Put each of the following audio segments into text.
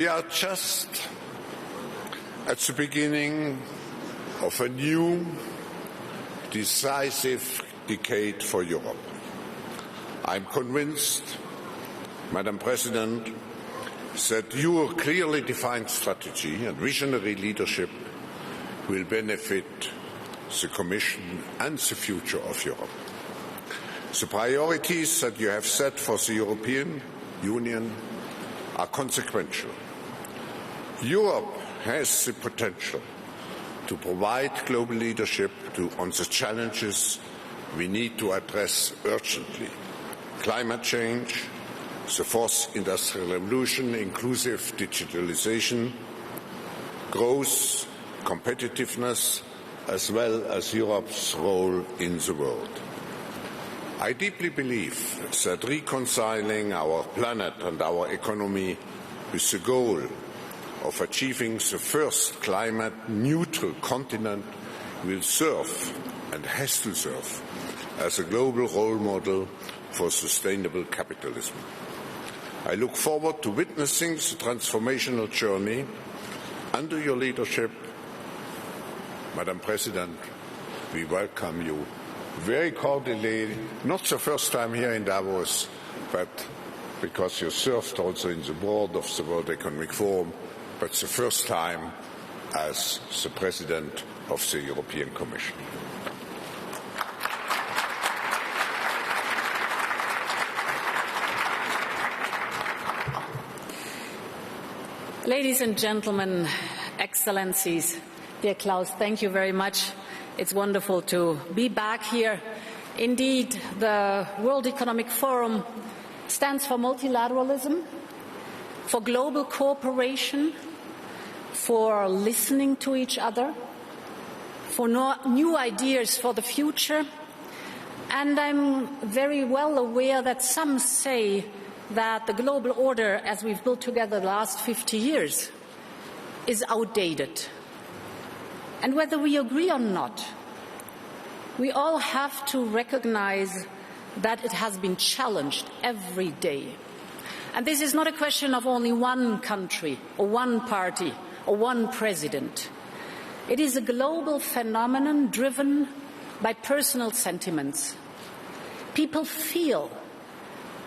We are just at the beginning of a new, decisive decade for Europe. I am convinced, Madam President, that your clearly defined strategy and visionary leadership will benefit the Commission and the future of Europe. The priorities that you have set for the European Union are consequential. Europe has the potential to provide global leadership on the challenges we need to address urgently: climate change, the fourth industrial revolution, inclusive digitalization, growth, competitiveness, as well as Europe's role in the world. I deeply believe that reconciling our planet and our economy with the goal of achieving the first climate-neutral continent will serve and has to serve as a global role model for sustainable capitalism. I look forward to witnessing the transformational journey under your leadership. Madam President, we welcome you very cordially, not the first time here in Davos, but because you served also in the board of the World Economic Forum, but the first time as the President of the European Commission. Ladies and gentlemen, Excellencies, dear Klaus, thank you very much. It's wonderful to be back here. Indeed, the World Economic Forum stands for multilateralism, for global cooperation, for listening to each other, for new ideas for the future. And I'm very well aware that some say that the global order, as we've built together the last 50 years, is outdated. And whether we agree or not, we all have to recognize that it has been challenged every day. And this is not a question of only one country or one party or one president. It is a global phenomenon driven by personal sentiments. People feel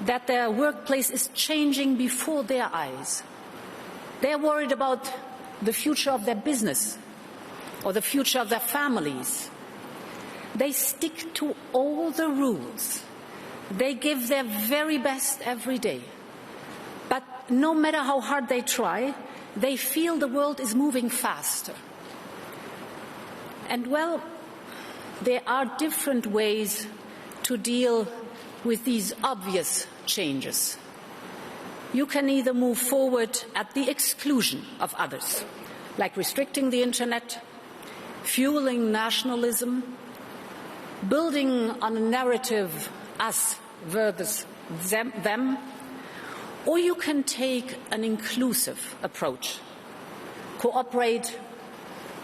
that their workplace is changing before their eyes. They're worried about the future of their business or the future of their families. They stick to all the rules. They give their very best every day. But no matter how hard they try, they feel the world is moving faster. And well, there are different ways to deal with these obvious changes. You can either move forward at the exclusion of others, like restricting the internet, fueling nationalism, building on a narrative us versus them, or you can take an inclusive approach. Cooperate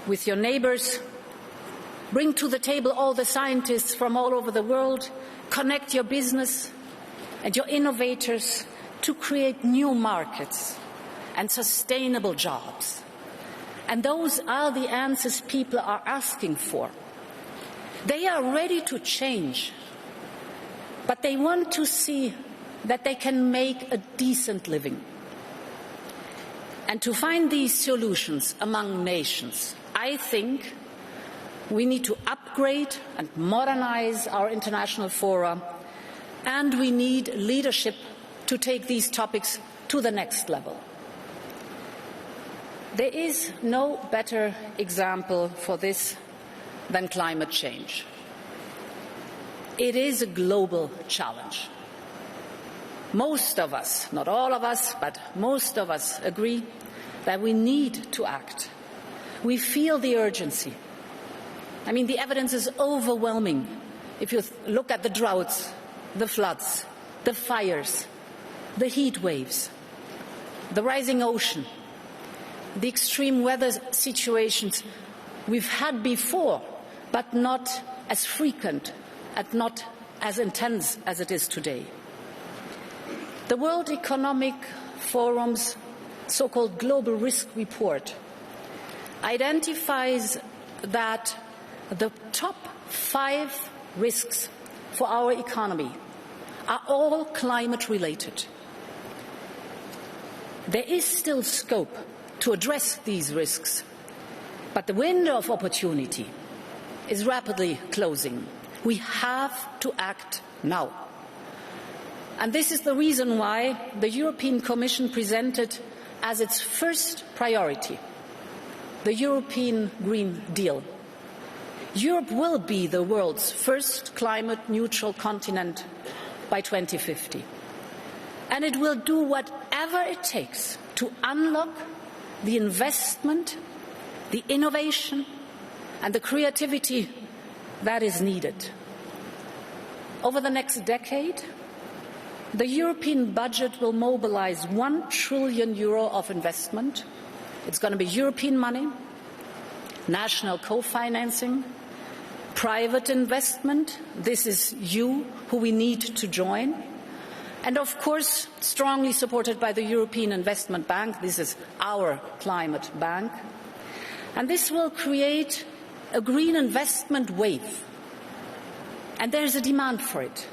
with your neighbors, bring to the table all the scientists from all over the world, connect your business and your innovators to create new markets and sustainable jobs. And those are the answers people are asking for. They are ready to change, but they want to see that they can make a decent living. And to find these solutions among nations, I think we need to upgrade and modernize our international fora, and we need leadership to take these topics to the next level. There is no better example for this than climate change. It is a global challenge. Most of us, not all of us, but most of us agree that we need to act. We feel the urgency. I mean, the evidence is overwhelming. If you look at the droughts, the floods, the fires, the heat waves, the rising ocean, the extreme weather situations we've had before, but not as frequent and not as intense as it is today. The World Economic Forum's so-called Global Risk Report, identifies that the top 5 risks for our economy are all climate-related. There is still scope to address these risks, but the window of opportunity is rapidly closing. We have to act now. And this is the reason why the European Commission presented as its first priority the European Green Deal. Europe will be the world's first climate-neutral continent by 2050. And it will do whatever it takes to unlock the investment, the innovation, and the creativity that is needed. Over the next decade, the European budget will mobilize €1 trillion of investment. It's going to be European money, national co-financing, private investment. This is you who we need to join. And of course, strongly supported by the European Investment Bank. This is our climate bank. And this will create a green investment wave. And there is a demand for it.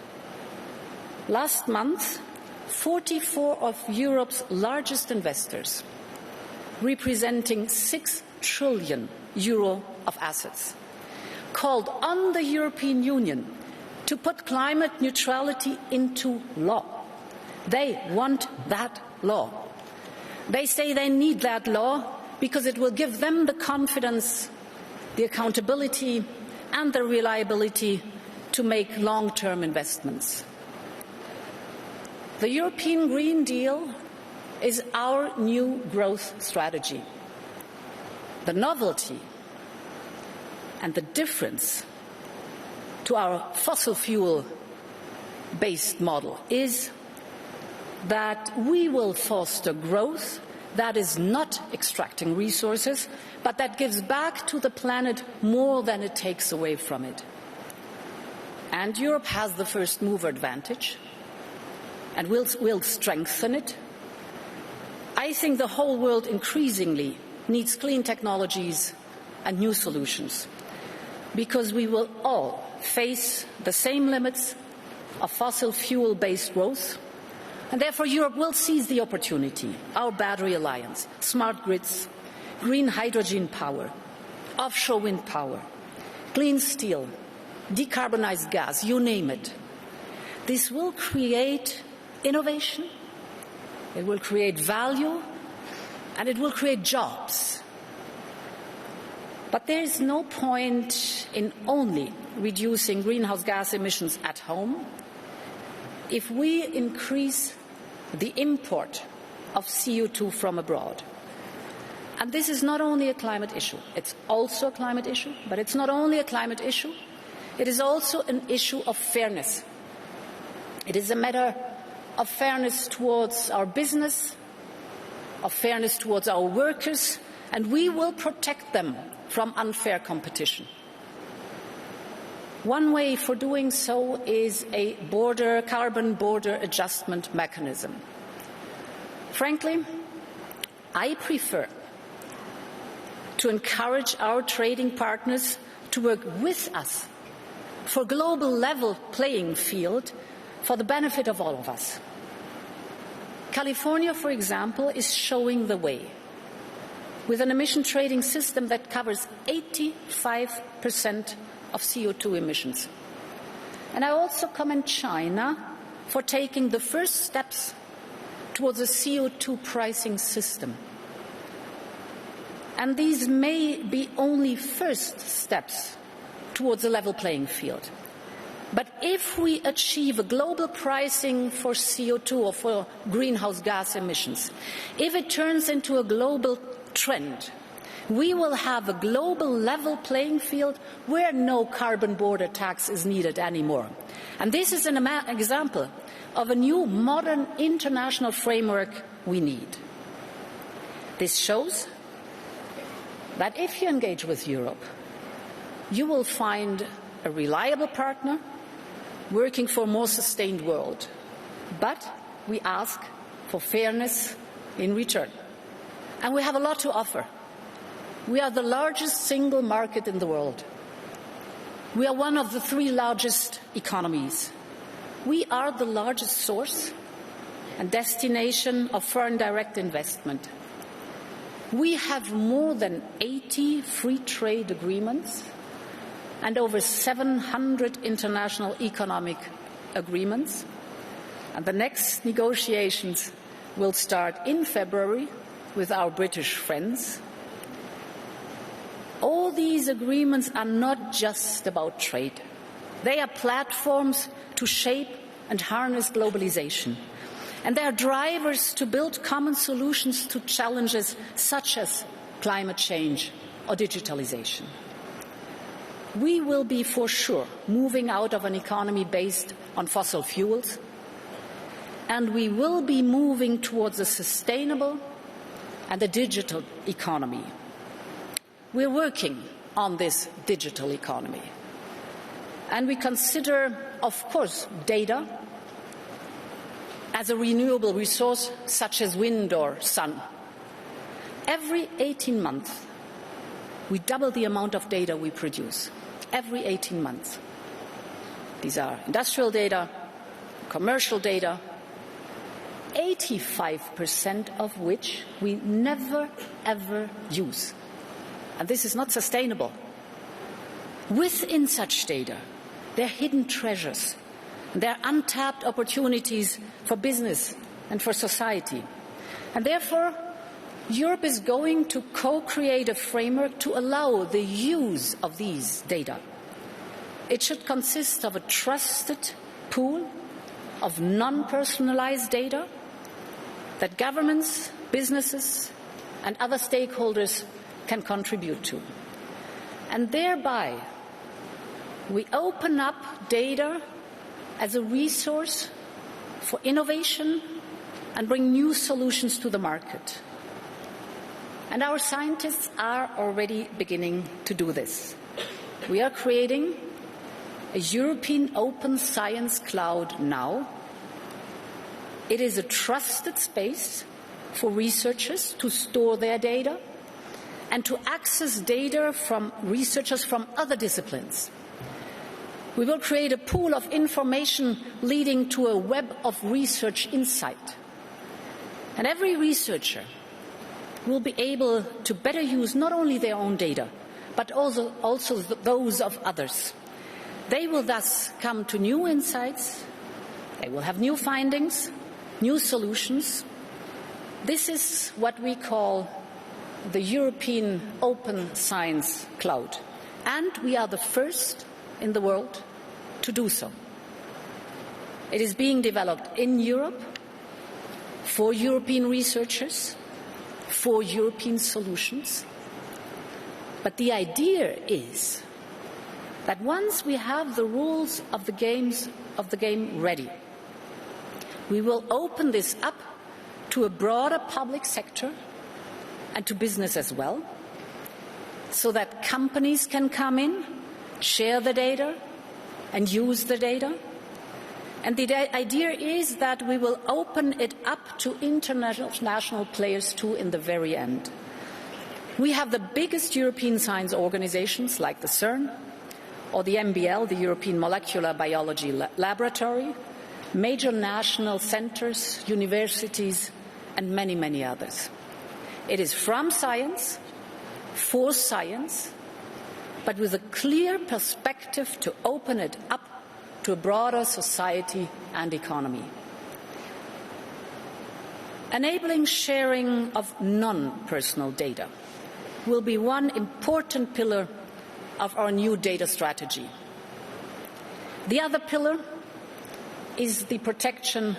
Last month, 44 of Europe's largest investors, representing €6 trillion of assets, called on the European Union to put climate neutrality into law. They want that law. They say they need that law because it will give them the confidence, the accountability, and the reliability to make long-term investments. The European Green Deal is our new growth strategy. The novelty and the difference to our fossil fuel-based model is that we will foster growth that is not extracting resources, but that gives back to the planet more than it takes away from it. And Europe has the first mover advantage, and we'll strengthen it. I think the whole world increasingly needs clean technologies and new solutions, because we will all face the same limits of fossil fuel-based growth, and therefore Europe will seize the opportunity. Our battery alliance, smart grids, green hydrogen power, offshore wind power, clean steel, decarbonized gas, you name it. This will create innovation, it will create value, and it will create jobs. But there is no point in only reducing greenhouse gas emissions at home if we increase the import of CO2 from abroad. And this is not only a climate issue, it's also a climate issue, but it's not only a climate issue, it is also an issue of fairness. It is a matter of fairness towards our business, of fairness towards our workers, and we will protect them from unfair competition. One way for doing so is a carbon border adjustment mechanism. Frankly, I prefer to encourage our trading partners to work with us for a global level playing field for the benefit of all of us. California, for example, is showing the way with an emission trading system that covers 85% of CO2 emissions. And I also commend China for taking the first steps towards a CO2 pricing system. And these may be only first steps towards a level playing field. But if we achieve a global pricing for CO2 or for greenhouse gas emissions, if it turns into a global trend, we will have a global level playing field where no carbon border tax is needed anymore. And this is an example of a new modern international framework we need. This shows that if you engage with Europe, you will find a reliable partner working for a more sustained world. But we ask for fairness in return. And we have a lot to offer. We are the largest single market in the world. We are one of the 3 largest economies. We are the largest source and destination of foreign direct investment. We have more than 80 free trade agreements and over 700 international economic agreements. And the next negotiations will start in February with our British friends. All these agreements are not just about trade. They are platforms to shape and harness globalization. And they are drivers to build common solutions to challenges such as climate change or digitalization. We will be, for sure, moving out of an economy based on fossil fuels, and we will be moving towards a sustainable and a digital economy. We're working on this digital economy, and we consider, of course, data as a renewable resource such as wind or sun. Every 18 months, we double the amount of data we produce. Every 18 months. These are industrial data, commercial data, 85% of which we never, ever use. And this is not sustainable. Within such data, there are hidden treasures. There are untapped opportunities for business and for society. And therefore, Europe is going to co-create a framework to allow the use of these data. It should consist of a trusted pool of non-personalized data that governments, businesses, and other stakeholders can contribute to. And thereby, we open up data as a resource for innovation and bring new solutions to the market. And our scientists are already beginning to do this. We are creating a European open science cloud now. It is a trusted space for researchers to store their data and to access data from researchers from other disciplines. We will create a pool of information leading to a web of research insight. And every researcher will be able to better use not only their own data, but also those of others. They will thus come to new insights, they will have new findings, new solutions. This is what we call the European Open Science Cloud. And we are the first in the world to do so. It is being developed in Europe for European researchers, for European solutions. But the idea is that once we have the rules of the game ready, we will open this up to a broader public sector and to business as well, so that companies can come in, share the data, and use the data. And the idea is that we will open it up to international players too in the very end. We have the biggest European science organizations like the CERN or the MBL, the European Molecular Biology Laboratory, major national centers, universities, and many, many others. It is from science, for science, but with a clear perspective to open it up to a broader society and economy. Enabling sharing of non-personal data will be one important pillar of our new data strategy. The other pillar is the protection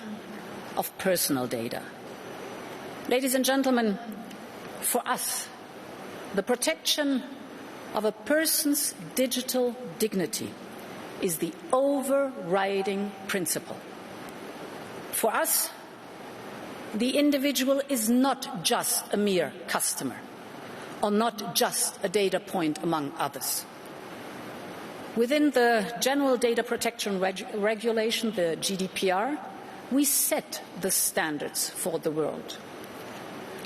of personal data. Ladies and gentlemen, for us, the protection of a person's digital dignity is the overriding principle. For us, the individual is not just a mere customer or not just a data point among others. Within the General Data Protection Regulation, the GDPR, we set the standards for the world.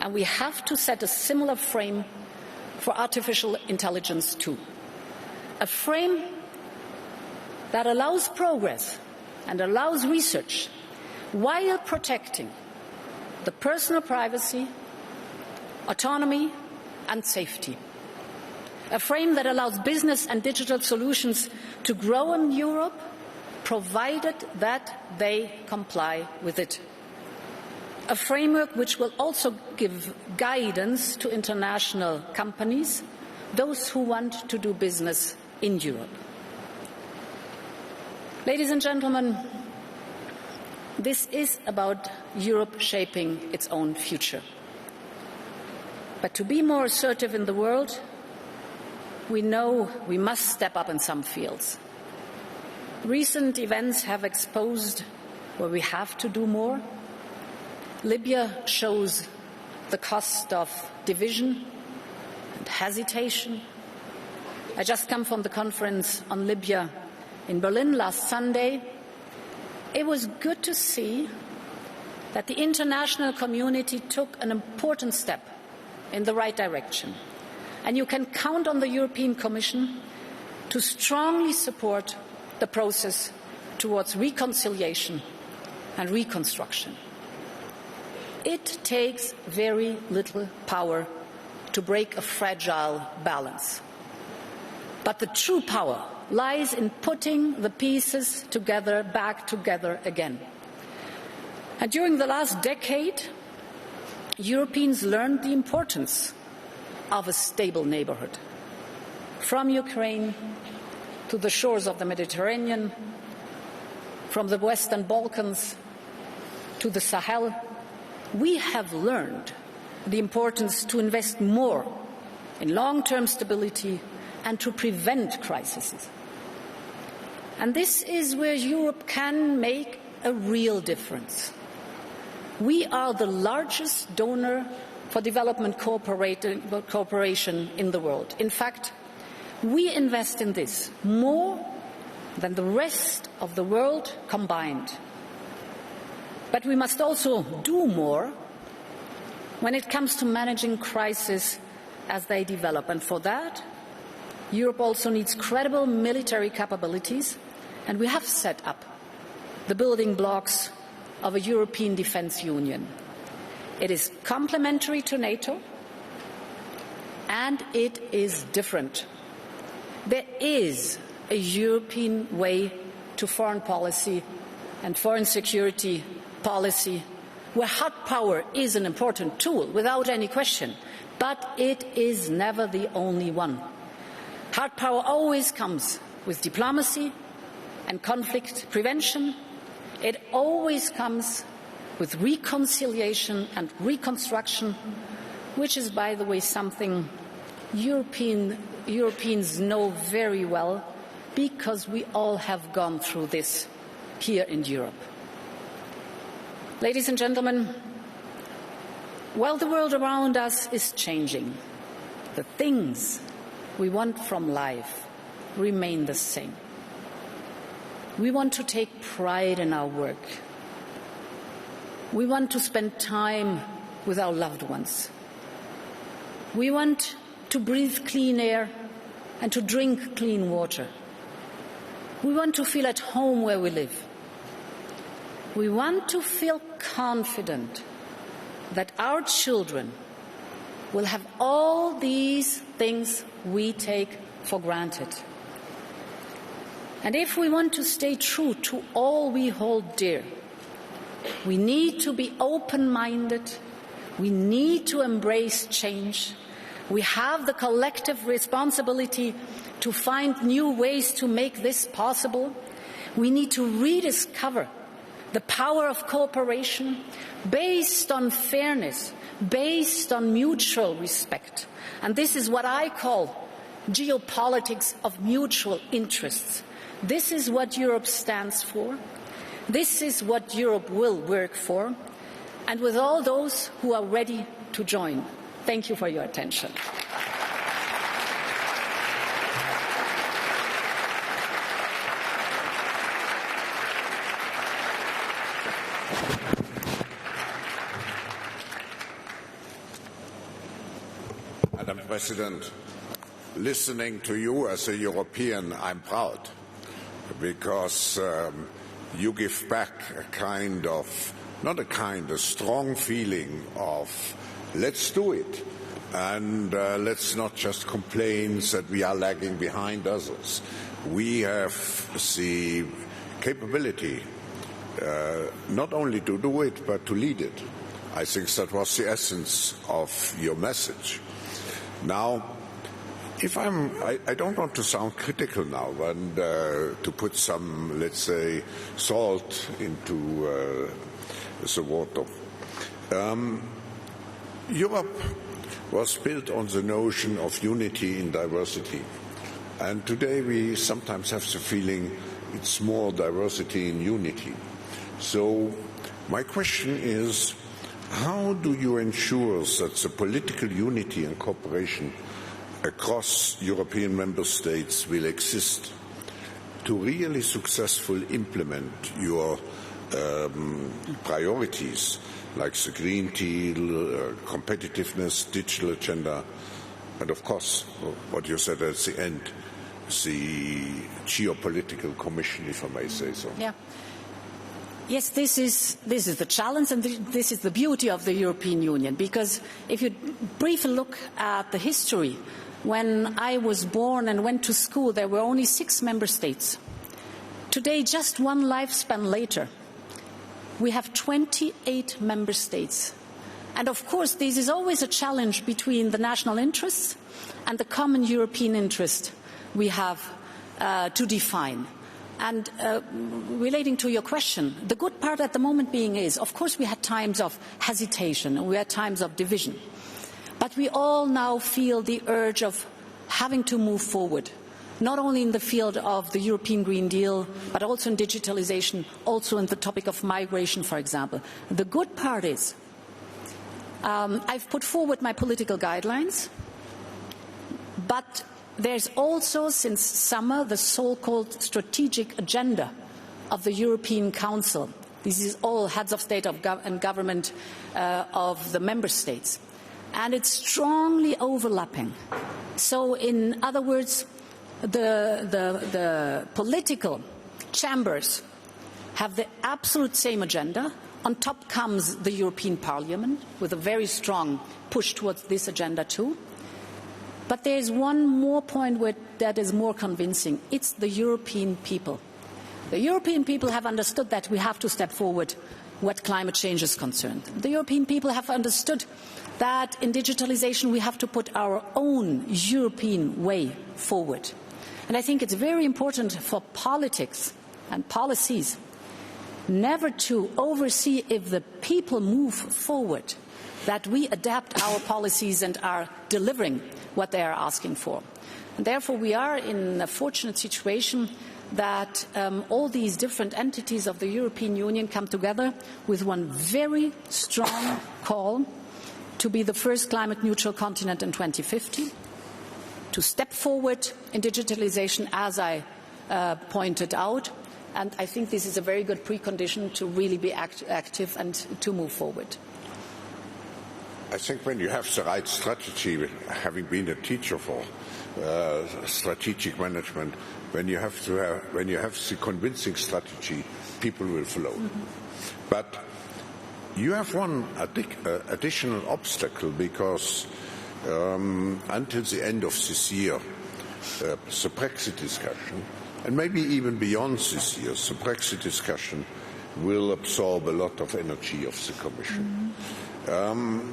And we have to set a similar frame for artificial intelligence too. A frame that allows progress and allows research while protecting the personal privacy, autonomy and safety. A frame that allows business and digital solutions to grow in Europe, provided that they comply with it. A framework which will also give guidance to international companies, those who want to do business in Europe. Ladies and gentlemen, this is about Europe shaping its own future. But to be more assertive in the world, we know we must step up in some fields. Recent events have exposed where we have to do more. Libya shows the cost of division and hesitation. I just come from the conference on Libya in Berlin last Sunday. It was good to see that the international community took an important step in the right direction. And you can count on the European Commission to strongly support the process towards reconciliation and reconstruction. It takes very little power to break a fragile balance. But the true power lies in putting the pieces together, back together again. And during the last decade, Europeans learned the importance of a stable neighborhood. From Ukraine to the shores of the Mediterranean, from the Western Balkans to the Sahel, we have learned the importance to invest more in long-term stability and to prevent crises. And this is where Europe can make a real difference. We are the largest donor for development cooperation in the world. In fact, we invest in this more than the rest of the world combined. But we must also do more when it comes to managing crises as they develop. And for that, Europe also needs credible military capabilities, and we have set up the building blocks of a European Defence Union. It is complementary to NATO, and it is different. There is a European way to foreign policy and foreign security policy, where hard power is an important tool, without any question, but it is never the only one. Hard power always comes with diplomacy and conflict prevention. It always comes with reconciliation and reconstruction, which is, by the way, something Europeans know very well, because we all have gone through this here in Europe. Ladies and gentlemen, while the world around us is changing, the things we want from life remain the same. We want to take pride in our work. We want to spend time with our loved ones. We want to breathe clean air and to drink clean water. We want to feel at home where we live. We want to feel confident that our children will have all these things we take for granted. And if we want to stay true to all we hold dear, we need to be open-minded. We need to embrace change. We have the collective responsibility to find new ways to make this possible. We need to rediscover the power of cooperation based on fairness, based on mutual respect. And this is what I call geopolitics of mutual interests. This is what Europe stands for. This is what Europe will work for. And with all those who are ready to join, thank you for your attention. Madam President, listening to you as a European, I'm proud, because you give back a kind of, not a kind, a strong feeling of let's do it. And let's not just complain that we are lagging behind others. We have the capability not only to do it, but to lead it. I think that was the essence of your message. Now, I don't want to sound critical now and to put some, let's say, salt into the water. Europe was built on the notion of unity in diversity. And today we sometimes have the feeling it's more diversity in unity. So my question is, how do you ensure that the political unity and cooperation across European member states will exist to really successfully implement your priorities, like the Green Deal, competitiveness, digital agenda, and of course, what you said at the end, the geopolitical commission, if I may say so. Yeah. Yes, this is the challenge, and this is the beauty of the European Union, because if you briefly look at the history, when I was born and went to school, there were only 6 member states. Today, just one lifespan later, we have 28 member states. And of course, this is always a challenge between the national interests and the common European interest we have to define. And relating to your question, the good part at the moment being is, of course, we had times of hesitation and we had times of division. But we all now feel the urge of having to move forward, not only in the field of the European Green Deal, but also in digitalization, also in the topic of migration, for example. The good part is, I've put forward my political guidelines, but there's also, since summer, the so-called strategic agenda of the European Council. This is all heads of state and government of the member states. And it's strongly overlapping. So, in other words, the political chambers have the absolute same agenda. On top comes the European Parliament with a very strong push towards this agenda too. But there's one more point that is more convincing. It's the European people. The European people have understood that we have to step forward what climate change is concerned. The European people have understood that in digitalization we have to put our own European way forward. And I think it's very important for politics and policies never to oversee if the people move forward, that we adapt our policies and are delivering what they are asking for. And therefore, we are in a fortunate situation that all these different entities of the European Union come together with one very strong call to be the first climate-neutral continent in 2050, to step forward in digitalization, as I pointed out. And I think this is a very good precondition to really be active and to move forward. I think when you have the right strategy, having been a teacher for strategic management, when you have the convincing strategy, people will follow. Mm-hmm. But you have one additional obstacle, because until the end of this year, the Brexit discussion, and maybe even beyond this year, the Brexit discussion will absorb a lot of energy of the Commission. Mm-hmm.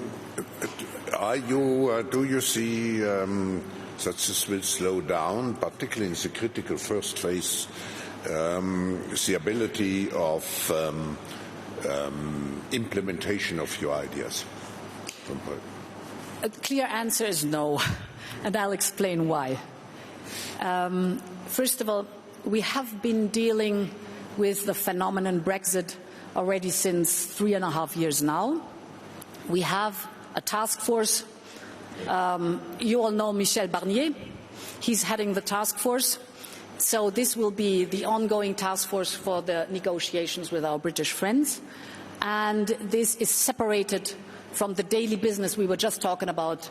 Do you see that this will slow down, particularly in the critical first phase, the ability of implementation of your ideas? A clear answer is no, and I'll explain why. First of all, we have been dealing with the phenomenon Brexit already since 3.5 years now. We have a task force. You all know Michel Barnier. He's heading the task force. So this will be the ongoing task force for the negotiations with our British friends. And this is separated from the daily business we were just talking about,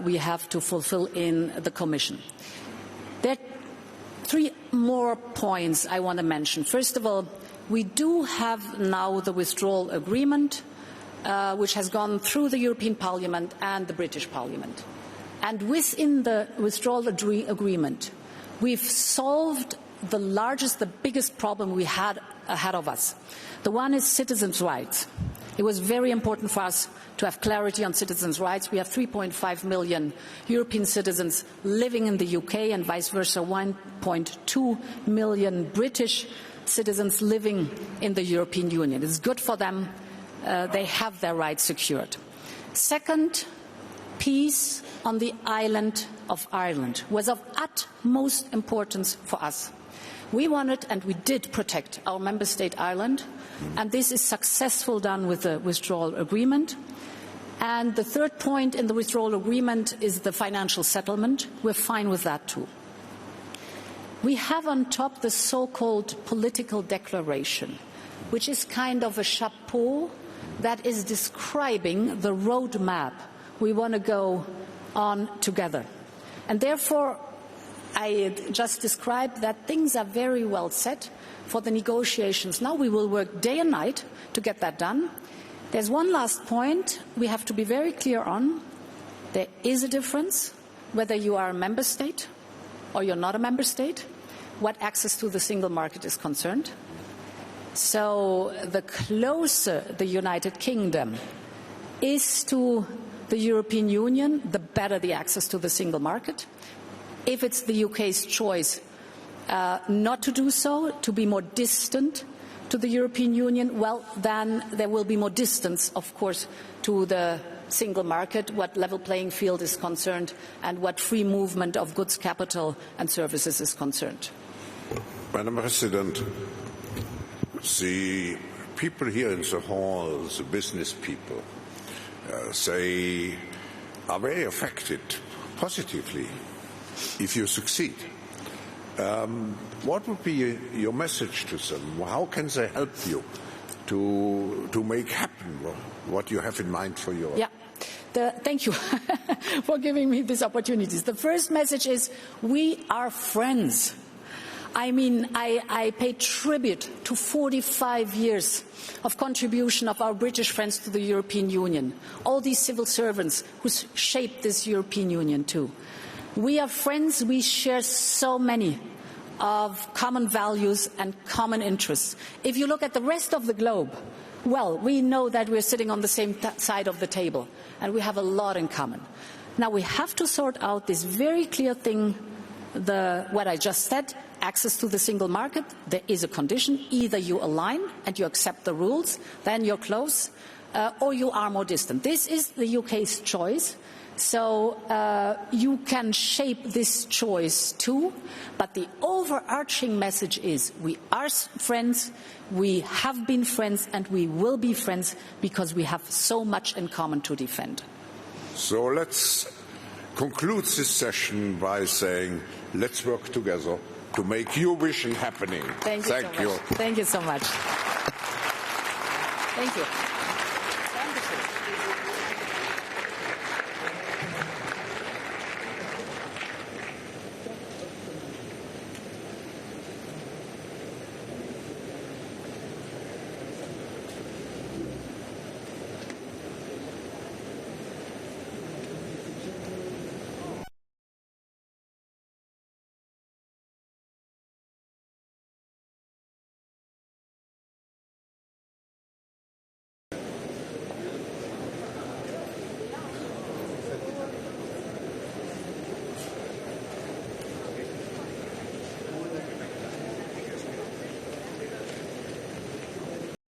we have to fulfill in the Commission. There are 3 more points I want to mention. First of all, we do have now the Withdrawal Agreement, which has gone through the European Parliament and the British Parliament. And within the Withdrawal Agreement, we've solved the biggest problem we had ahead of us. The one is citizens' rights. It was very important for us to have clarity on citizens' rights. We have 3.5 million European citizens living in the UK and vice versa, 1.2 million British citizens living in the European Union. It's good for them. They have their rights secured. Second, peace on the island of Ireland was of utmost importance for us. We wanted and we did protect our member state Ireland, and this is successful done with the Withdrawal Agreement. And the third point in the Withdrawal Agreement is the financial settlement. We're fine with that too. We have on top the so-called political declaration, which is kind of a chapeau that is describing the roadmap we want to go on together. And therefore, I just described that things are very well set for the negotiations. Now we will work day and night to get that done. There's one last point we have to be very clear on. There is a difference whether you are a member state or you're not a member state, what access to the single market is concerned. So the closer the United Kingdom is to the European Union, the better the access to the single market. If it's the UK's choice not to do so, to be more distant to the European Union, well, then there will be more distance, of course, to the single market, what level playing field is concerned, and what free movement of goods, capital and services is concerned. Madam President, the people here in the hall, the business people, they are very affected positively if you succeed. What would be your message to them? How can they help you to make happen what you have in mind for Europe? Yeah. Thank you for giving me these opportunities. The first message is we are friends. I mean, I pay tribute to 45 years of contribution of our British friends to the European Union, all these civil servants who shaped this European Union too. We are friends, we share so many of common values and common interests. If you look at the rest of the globe, well, we know that we're sitting on the same side of the table and we have a lot in common. Now we have to sort out this very clear thing, what I just said, access to the single market. There is a condition, either you align and you accept the rules, then you're close, or you are more distant. This is the UK's choice. So you can shape this choice too, but the overarching message is we are friends, we have been friends, and we will be friends because we have so much in common to defend. So let's conclude this session by saying let's work together to make your vision happening. Thank you so much. Thank you so much. Thank you.